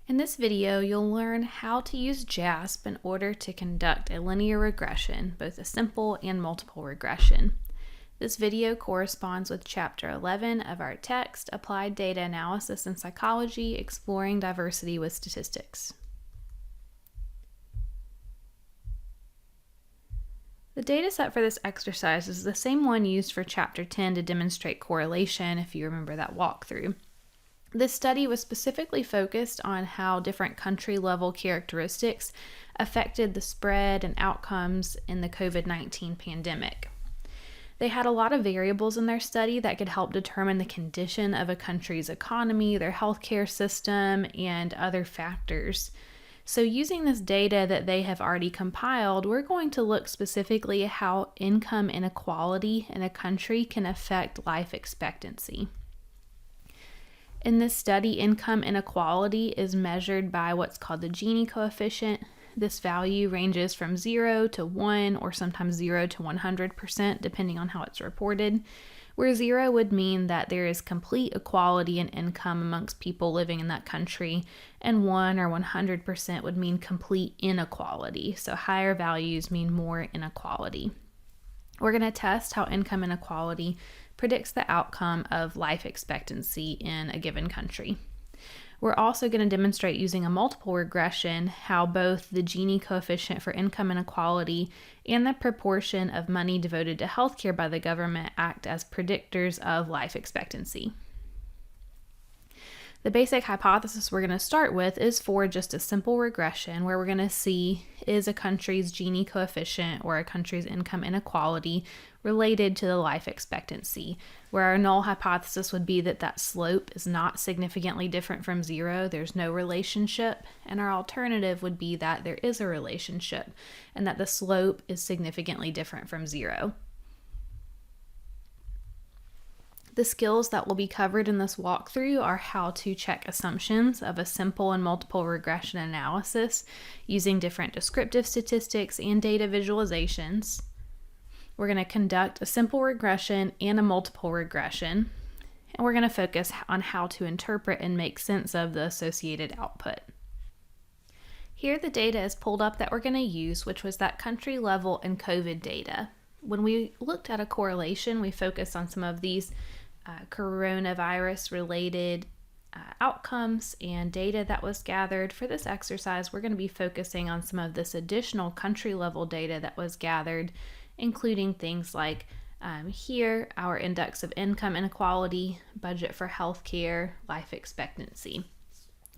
In this video, you'll learn how to use JASP in order to conduct a linear regression, both a simple and multiple regression. This video corresponds with Chapter 11 of our text, Applied Data Analysis in Psychology, Exploring Diversity with Statistics. The data set for this exercise is the same one used for Chapter 10 to demonstrate correlation, if you remember that walkthrough. This study was specifically focused on how different country-level characteristics affected the spread and outcomes in the COVID-19 pandemic. They had a lot of variables in their study that could help determine the condition of a country's economy, their healthcare system, and other factors. So using this data that they have already compiled, we're going to look specifically at how income inequality in a country can affect life expectancy. In this study, income inequality is measured by what's called the Gini coefficient. This value ranges from 0 to 1 or sometimes 0 to 100% depending on how it's reported, where 0 would mean that there is complete equality in income amongst people living in that country, and 1 or 100% would mean complete inequality, so higher values mean more inequality. We're going to test how income inequality predicts the outcome of life expectancy in a given country. We're also going to demonstrate using a multiple regression how both the Gini coefficient for income inequality and the proportion of money devoted to healthcare by the government act as predictors of life expectancy. The basic hypothesis we're going to start with is for just a simple regression where we're going to see is a country's Gini coefficient or a country's income inequality related to the life expectancy, where our null hypothesis would be that that slope is not significantly different from 0, there's no relationship, and our alternative would be that there is a relationship and that the slope is significantly different from 0. The skills that will be covered in this walkthrough are how to check assumptions of a simple and multiple regression analysis using different descriptive statistics and data visualizations. We're going to conduct a simple regression and a multiple regression, and we're going to focus on how to interpret and make sense of the associated output. Here the data is pulled up that we're going to use, which was that country level and COVID data. When we looked at a correlation, we focused on some of these coronavirus-related outcomes and data that was gathered. For this exercise, we're going to be focusing on some of this additional country-level data that was gathered, including things like here, our index of income inequality, budget for healthcare, life expectancy.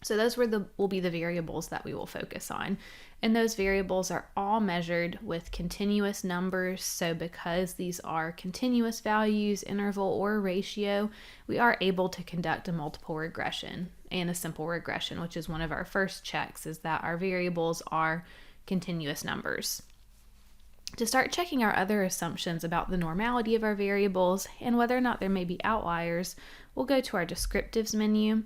So those will be the variables that we will focus on. And those variables are all measured with continuous numbers. So because these are continuous values, interval, or ratio, we are able to conduct a multiple regression and a simple regression, which is one of our first checks, is that our variables are continuous numbers. To start checking our other assumptions about the normality of our variables and whether or not there may be outliers, we'll go to our descriptives menu.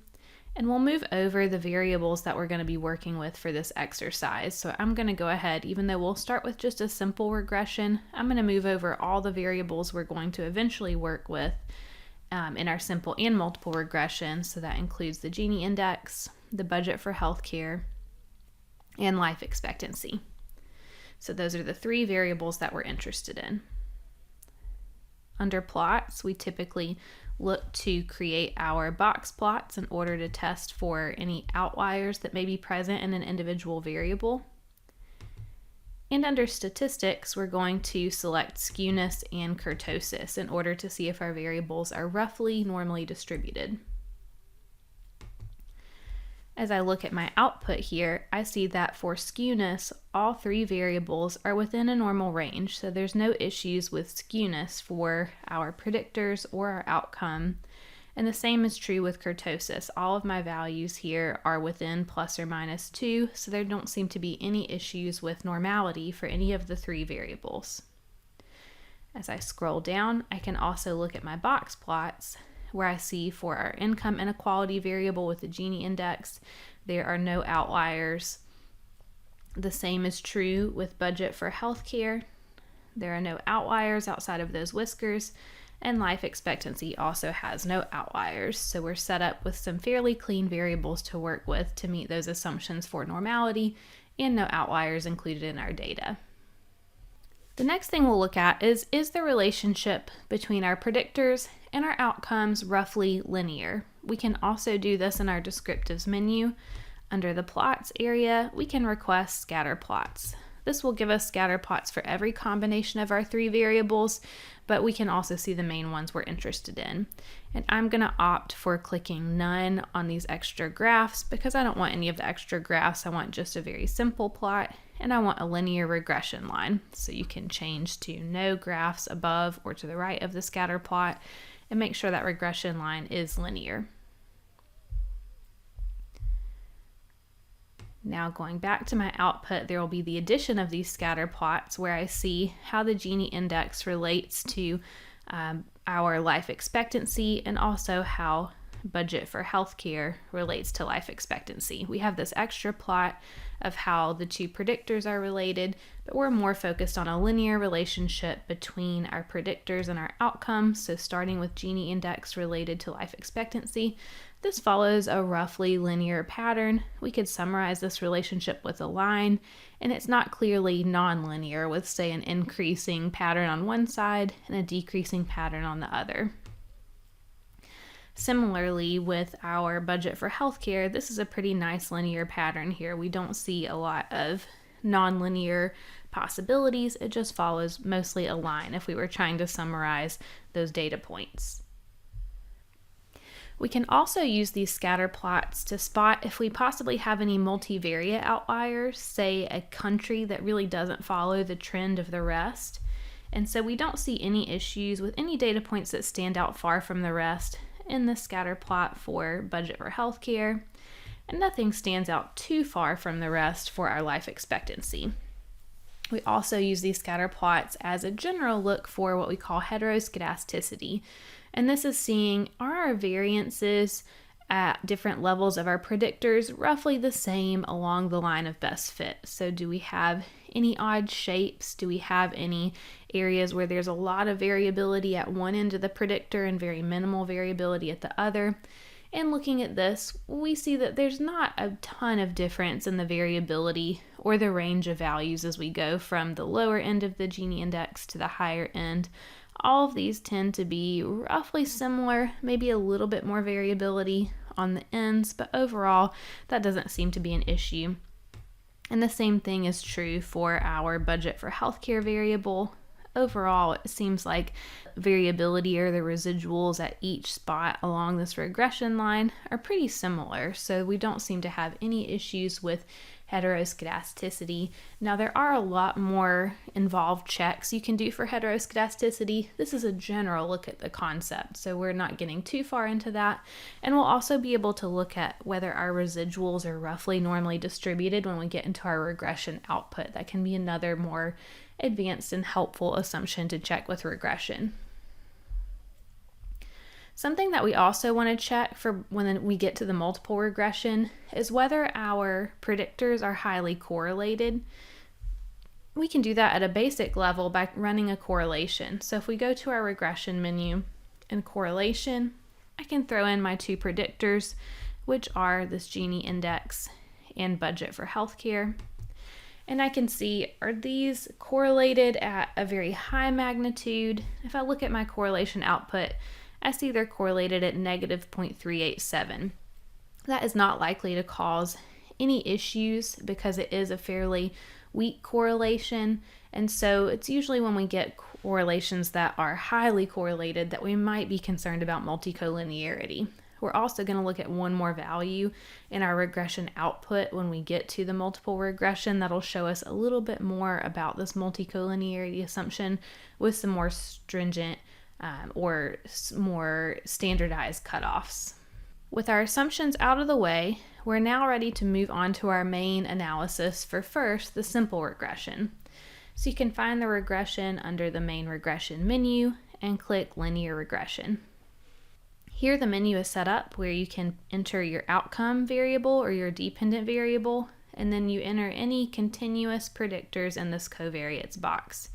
And we'll move over the variables that we're going to be working with for this exercise. So I'm going to go ahead, even though we'll start with just a simple regression, I'm going to move over all the variables we're going to eventually work with in our simple and multiple regression. So that includes the Gini index, the budget for healthcare, and life expectancy. So those are the three variables that we're interested in. Under plots, we typically look to create our box plots in order to test for any outliers that may be present in an individual variable. And under statistics, we're going to select skewness and kurtosis in order to see if our variables are roughly normally distributed. As I look at my output here, I see that for skewness, all three variables are within a normal range, so there's no issues with skewness for our predictors or our outcome. And the same is true with kurtosis. All of my values here are within plus or minus 2, so there don't seem to be any issues with normality for any of the three variables. As I scroll down, I can also look at my box plots, where I see for our income inequality variable with the Gini index, there are no outliers. The same is true with budget for healthcare. There are no outliers outside of those whiskers. and life expectancy also has no outliers. So we're set up with some fairly clean variables to work with to meet those assumptions for normality and no outliers included in our data. The next thing we'll look at is the relationship between our predictors and our outcomes roughly linear? We can also do this in our descriptives menu. Under the plots area, we can request scatter plots. This will give us scatter plots for every combination of our 3 variables, but we can also see the main ones we're interested in. And I'm going to opt for clicking none on these extra graphs because I don't want any of the extra graphs. I want just a very simple plot, and I want a linear regression line. So you can change to no graphs above or to the right of the scatter plot and make sure that regression line is linear. Now going back to my output, there will be the addition of these scatter plots where I see how the Gini index relates to our life expectancy and also how budget for healthcare relates to life expectancy. We have this extra plot of how the 2 predictors are related, but we're more focused on a linear relationship between our predictors and our outcomes. So starting with Gini index related to life expectancy, this follows a roughly linear pattern. We could summarize this relationship with a line, and it's not clearly nonlinear with, say, an increasing pattern on one side and a decreasing pattern on the other. Similarly, with our budget for healthcare, this is a pretty nice linear pattern here. We don't see a lot of nonlinear possibilities. It just follows mostly a line if we were trying to summarize those data points. We can also use these scatter plots to spot if we possibly have any multivariate outliers, say a country that really doesn't follow the trend of the rest. And so we don't see any issues with any data points that stand out far from the rest in the scatter plot for budget for healthcare, and nothing stands out too far from the rest for our life expectancy. We also use these scatter plots as a general look for what we call heteroscedasticity, and this is seeing, are our variances at different levels of our predictors roughly the same along the line of best fit? So do we have any odd shapes? Do we have any areas where there's a lot of variability at one end of the predictor and very minimal variability at the other? And looking at this, we see that there's not a ton of difference in the variability or the range of values as we go from the lower end of the Gini index to the higher end. All of these tend to be roughly similar, maybe a little bit more variability on the ends, but overall that doesn't seem to be an issue. And the same thing is true for our budget for healthcare variable. Overall, it seems like variability or the residuals at each spot along this regression line are pretty similar, so we don't seem to have any issues with heteroscedasticity. Now, there are a lot more involved checks you can do for heteroscedasticity. This is a general look at the concept, so we're not getting too far into that. And we'll also be able to look at whether our residuals are roughly normally distributed when we get into our regression output. That can be another more advanced and helpful assumption to check with regression. Something that we also want to check for when we get to the multiple regression is whether our predictors are highly correlated. We can do that at a basic level by running a correlation. So if we go to our regression menu and correlation, I can throw in my 2 predictors, which are this Gini index and budget for healthcare. And I can see, are these correlated at a very high magnitude? If I look at my correlation output, I see they're correlated at negative 0.387. That is not likely to cause any issues because it is a fairly weak correlation. And so it's usually when we get correlations that are highly correlated that we might be concerned about multicollinearity. We're also going to look at one more value in our regression output when we get to the multiple regression that'll show us a little bit more about this multicollinearity assumption with some more stringent or more standardized cutoffs. With our assumptions out of the way, we're now ready to move on to our main analysis for first, the simple regression. So you can find the regression under the main regression menu and click linear regression. Here the menu is set up where you can enter your outcome variable or your dependent variable, and then you enter any continuous predictors in this covariates box.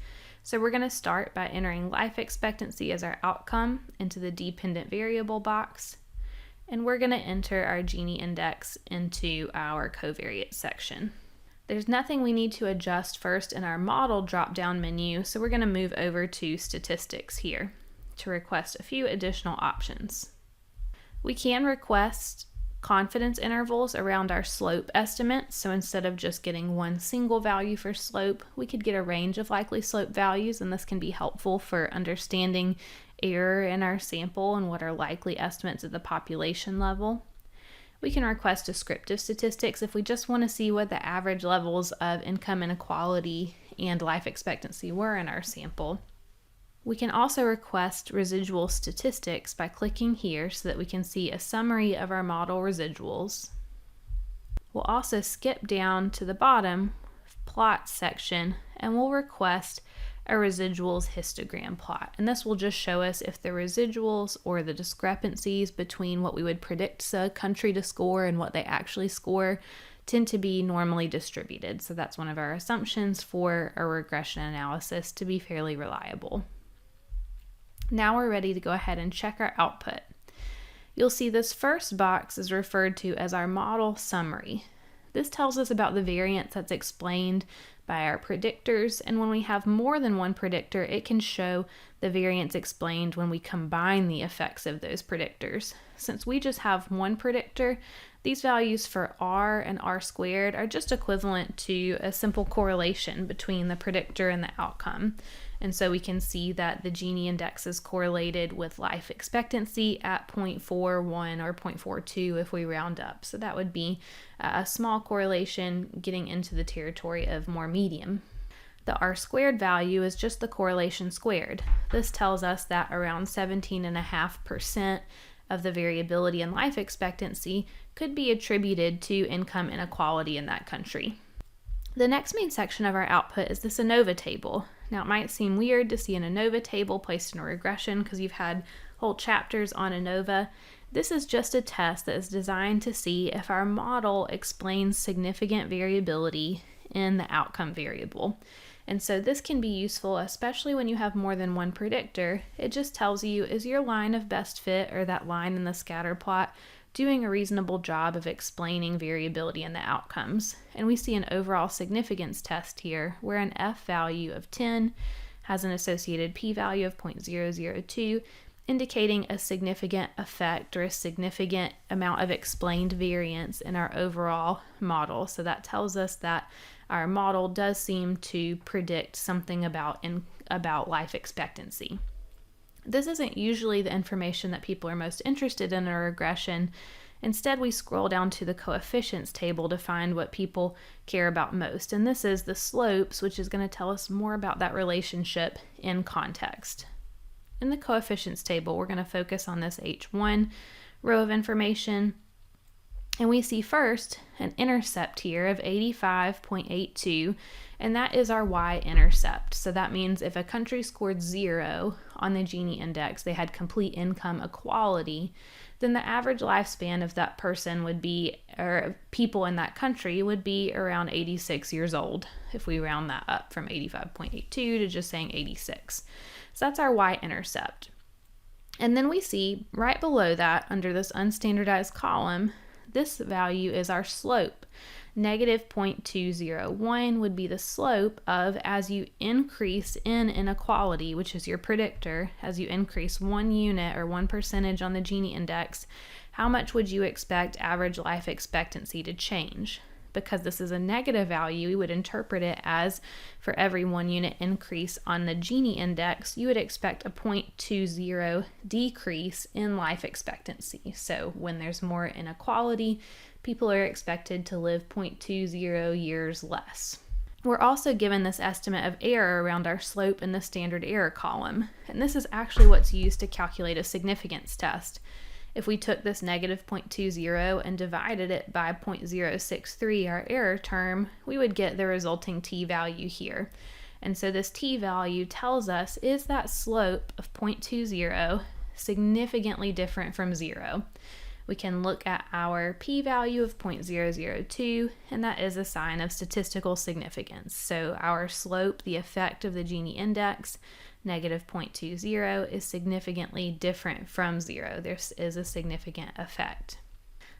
So we're going to start by entering life expectancy as our outcome into the dependent variable box. And we're going to enter our Gini index into our covariate section. There's nothing we need to adjust first in our model drop-down menu, so we're going to move over to statistics here to request a few additional options. We can request confidence intervals around our slope estimates, so instead of just getting one single value for slope, we could get a range of likely slope values, and this can be helpful for understanding error in our sample and what are likely estimates at the population level. We can request descriptive statistics if we just want to see what the average levels of income inequality and life expectancy were in our sample. We can also request residual statistics by clicking here so that we can see a summary of our model residuals. We'll also skip down to the bottom plot section and we'll request a residuals histogram plot. And this will just show us if the residuals or the discrepancies between what we would predict a country to score and what they actually score tend to be normally distributed. So that's one of our assumptions for a regression analysis to be fairly reliable. Now we're ready to go ahead and check our output. You'll see this first box is referred to as our model summary. This tells us about the variance that's explained by our predictors, and when we have more than one predictor, it can show the variance explained when we combine the effects of those predictors. Since we just have one predictor, these values for R and R squared are just equivalent to a simple correlation between the predictor and the outcome. And so we can see that the Gini index is correlated with life expectancy at 0.41 or 0.42 if we round up. So that would be a small correlation getting into the territory of more medium. The R squared value is just the correlation squared. This tells us that around 17.5% of the variability in life expectancy could be attributed to income inequality in that country. The next main section of our output is this ANOVA table. Now, it might seem weird to see an ANOVA table placed in a regression because you've had whole chapters on ANOVA. This is just a test that is designed to see if our model explains significant variability in the outcome variable. And so this can be useful, especially when you have more than one predictor. It just tells you, is your line of best fit or that line in the scatter plot doing a reasonable job of explaining variability in the outcomes? And we see an overall significance test here where an F value of 10 has an associated p-value of 0.002, indicating a significant effect or a significant amount of explained variance in our overall model. So that tells us that our model does seem to predict something about life expectancy. This isn't usually the information that people are most interested in a regression. Instead, we scroll down to the coefficients table to find what people care about most. And this is the slopes, which is going to tell us more about that relationship in context. In the coefficients table, we're going to focus on this H1 row of information. And we see first an intercept here of 85.82, and that is our y-intercept. So that means if a country scored 0 on the Gini index, they had complete income equality, then the average lifespan of that person would be, or people in that country would be around 86 years old, if we round that up from 85.82 to just saying 86. So that's our y-intercept. And then we see right below that, under this unstandardized column, this value is our slope. Negative 0.201 would be the slope of, as you increase in inequality, which is your predictor, as you increase 1 unit or 1% on the Gini index, how much would you expect average life expectancy to change? Because this is a negative value, we would interpret it as for every 1 unit increase on the Gini index, you would expect a 0.20 decrease in life expectancy. So when there's more inequality, people are expected to live 0.20 years less. We're also given this estimate of error around our slope in the standard error column, and this is actually what's used to calculate a significance test. If we took this negative 0.20 and divided it by 0.063, our error term, we would get the resulting t-value here. And so this t-value tells us, is that slope of 0.20 significantly different from 0? We can look at our p-value of 0.002, and that is a sign of statistical significance. So our slope, the effect of the Gini index, negative 0.20, is significantly different from 0. There is a significant effect.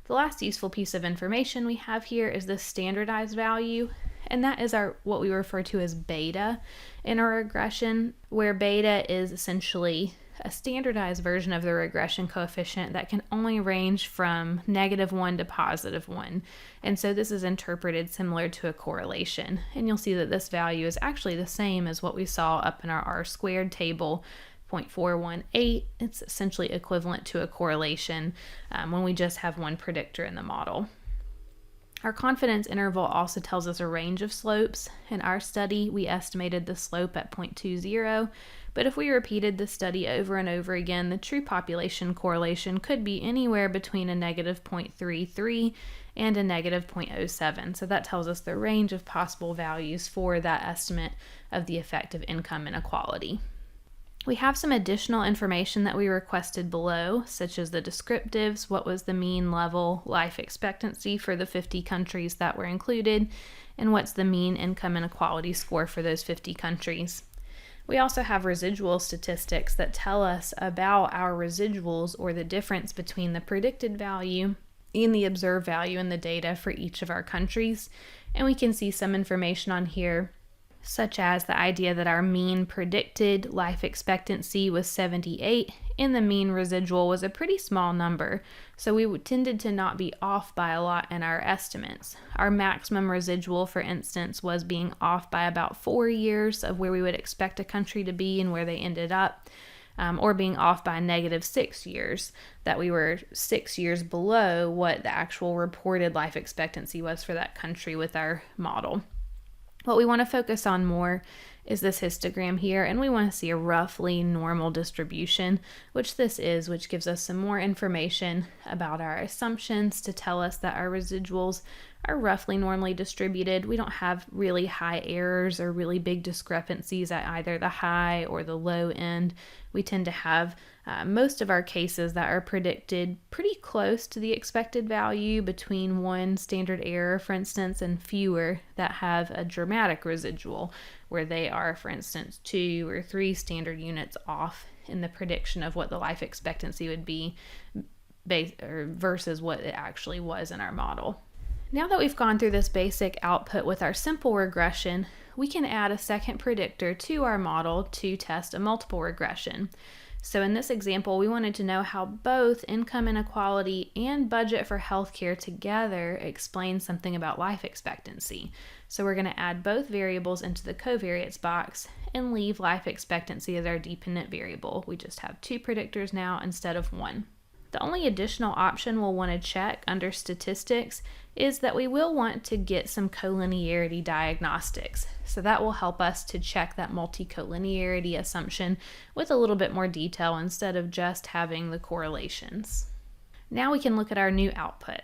The last useful piece of information we have here is the standardized value, and that is what we refer to as beta in our regression, where beta is essentially a standardized version of the regression coefficient that can only range from -1 to +1. And so this is interpreted similar to a correlation. And you'll see that this value is actually the same as what we saw up in our R-squared table, 0.418. It's essentially equivalent to a correlation when we just have one predictor in the model. Our confidence interval also tells us a range of slopes. In our study, we estimated the slope at 0.20, but if we repeated the study over and over again, the true population correlation could be anywhere between a -0.33 and a -0.07. So that tells us the range of possible values for that estimate of the effect of income inequality. We have some additional information that we requested below, such as the descriptives, what was the mean level life expectancy for the 50 countries that were included, and what's the mean income inequality score for those 50 countries. We also have residual statistics that tell us about our residuals, or the difference between the predicted value and the observed value in the data for each of our countries. And we can see some information on here, such as the idea that our mean predicted life expectancy was 78 and the mean residual was a pretty small number, so we tended to not be off by a lot in our estimates. Our maximum residual, for instance, was being off by about 4 years of where we would expect a country to be and where they ended up, or being off by -6 years, that we were 6 years below what the actual reported life expectancy was for that country with our model. What we want to focus on more is this histogram here, and we want to see a roughly normal distribution, which this is, which gives us some more information about our assumptions to tell us that our residuals are roughly normally distributed. We don't have really high errors or really big discrepancies at either the high or the low end. We tend to have most of our cases that are predicted pretty close to the expected value, between 1 standard error, for instance, and fewer that have a dramatic residual, where they are, for instance, 2 or 3 standard units off in the prediction of what the life expectancy would be versus what it actually was in our model. Now that we've gone through this basic output with our simple regression, we can add a second predictor to our model to test a multiple regression. So in this example, we wanted to know how both income inequality and budget for healthcare together explain something about life expectancy. So we're going to add both variables into the covariates box and leave life expectancy as our dependent variable. We just have 2 predictors now instead of 1. The only additional option we'll want to check under statistics is that we will want to get some collinearity diagnostics. So that will help us to check that multicollinearity assumption with a little bit more detail instead of just having the correlations. Now we can look at our new output.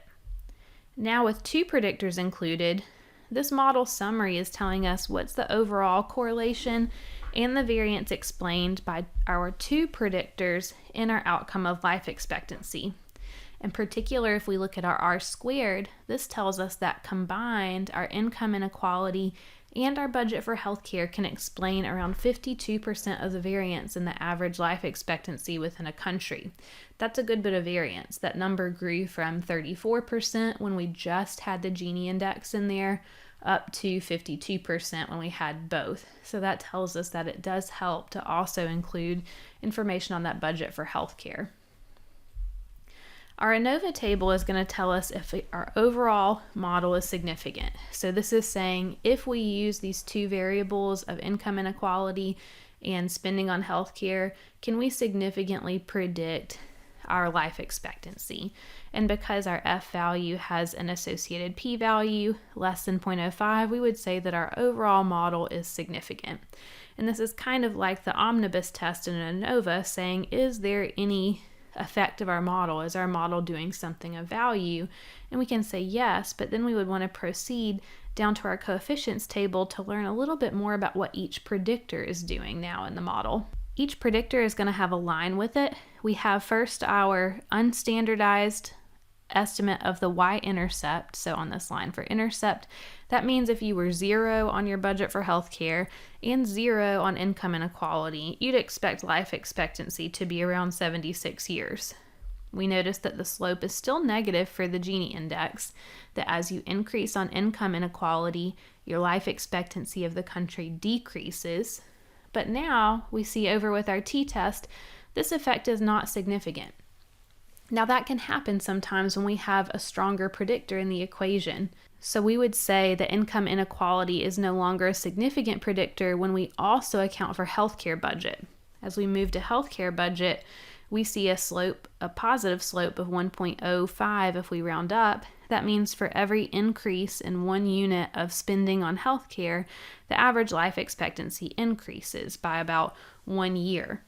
Now with 2 predictors included, this model summary is telling us what's the overall correlation and the variance explained by our 2 predictors in our outcome of life expectancy. In particular, if we look at our R-squared, this tells us that combined, our income inequality and our budget for healthcare can explain around 52% of the variance in the average life expectancy within a country. That's a good bit of variance. That number grew from 34% when we just had the Gini index in there, up to 52% when we had both. So that tells us that it does help to also include information on that budget for healthcare. Our ANOVA table is going to tell us if our overall model is significant. So this is saying if we use these 2 variables of income inequality and spending on healthcare, can we significantly predict our life expectancy? And because our F value has an associated P value less than 0.05, we would say that our overall model is significant. And this is kind of like the omnibus test in ANOVA, saying, is there any effect of our model? Is our model doing something of value? And we can say yes, but then we would want to proceed down to our coefficients table to learn a little bit more about what each predictor is doing now in the model. Each predictor is going to have a line with it. We have first our unstandardized estimate of the y-intercept. So on this line for intercept, that means if you were 0 on your budget for healthcare and 0 on income inequality, you'd expect life expectancy to be around 76 years. We notice that the slope is still negative for the Gini index, that as you increase on income inequality, your life expectancy of the country decreases. But now we see over with our t-test, this effect is not significant. Now that can happen sometimes when we have a stronger predictor in the equation. So we would say that income inequality is no longer a significant predictor when we also account for healthcare budget. As we move to healthcare budget, we see a positive slope of 1.05 if we round up. That means for every increase in 1 unit of spending on healthcare, the average life expectancy increases by about 1 year.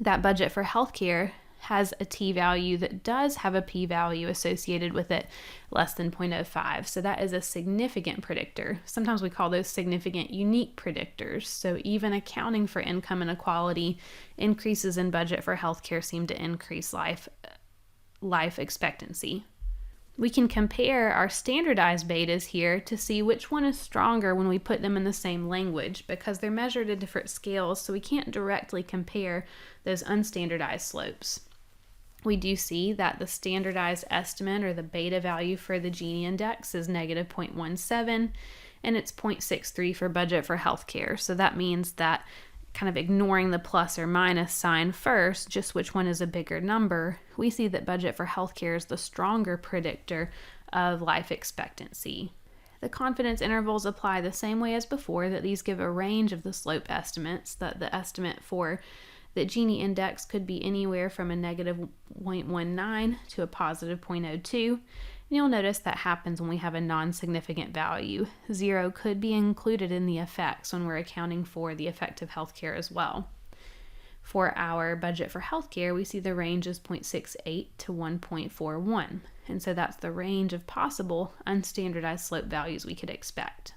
That budget for healthcare has a t-value that does have a p-value associated with it less than 0.05. So that is a significant predictor. Sometimes we call those significant unique predictors. So even accounting for income inequality, increases in budget for healthcare seem to increase life expectancy. We can compare our standardized betas here to see which one is stronger when we put them in the same language, because they're measured at different scales, so we can't directly compare those unstandardized slopes. We do see that the standardized estimate, or the beta value for the Gini index, is negative 0.17, and it's 0.63 for budget for healthcare. So that means that, kind of ignoring the plus or minus sign first, just which one is a bigger number, we see that budget for healthcare is the stronger predictor of life expectancy. The confidence intervals apply the same way as before, that these give a range of the slope estimates, that the estimate for the Gini index could be anywhere from a negative 0.19 to a positive 0.02. And you'll notice that happens when we have a non-significant value. 0 could be included in the effects when we're accounting for the effect of healthcare as well. For our budget for healthcare, we see the range is 0.68 to 1.41. And so that's the range of possible unstandardized slope values we could expect.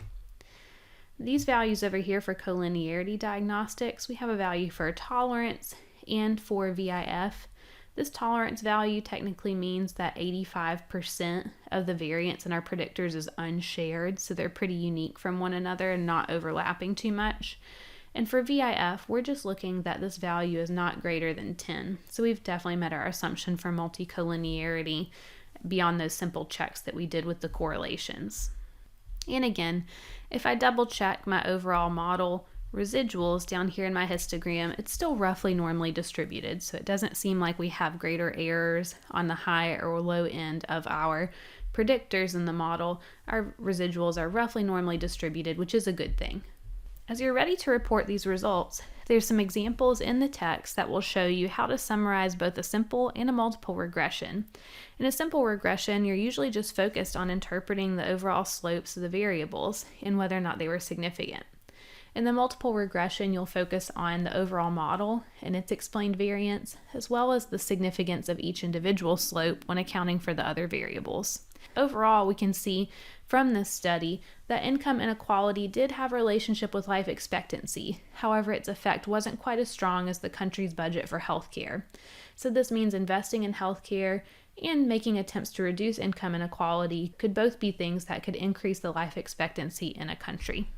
These values over here for collinearity diagnostics, we have a value for tolerance and for VIF. This tolerance value technically means that 85% of the variance in our predictors is unshared, so they're pretty unique from one another and not overlapping too much. And for VIF, we're just looking that this value is not greater than 10. So we've definitely met our assumption for multicollinearity beyond those simple checks that we did with the correlations. And again, if I double check my overall model residuals down here in my histogram, it's still roughly normally distributed. So it doesn't seem like we have greater errors on the high or low end of our predictors in the model. Our residuals are roughly normally distributed, which is a good thing. As you're ready to report these results, there's some examples in the text that will show you how to summarize both a simple and a multiple regression. In a simple regression, you're usually just focused on interpreting the overall slopes of the variables and whether or not they were significant. In the multiple regression, you'll focus on the overall model and its explained variance, as well as the significance of each individual slope when accounting for the other variables. Overall, we can see from this study that income inequality did have a relationship with life expectancy. However, its effect wasn't quite as strong as the country's budget for healthcare. So this means investing in healthcare and making attempts to reduce income inequality could both be things that could increase the life expectancy in a country.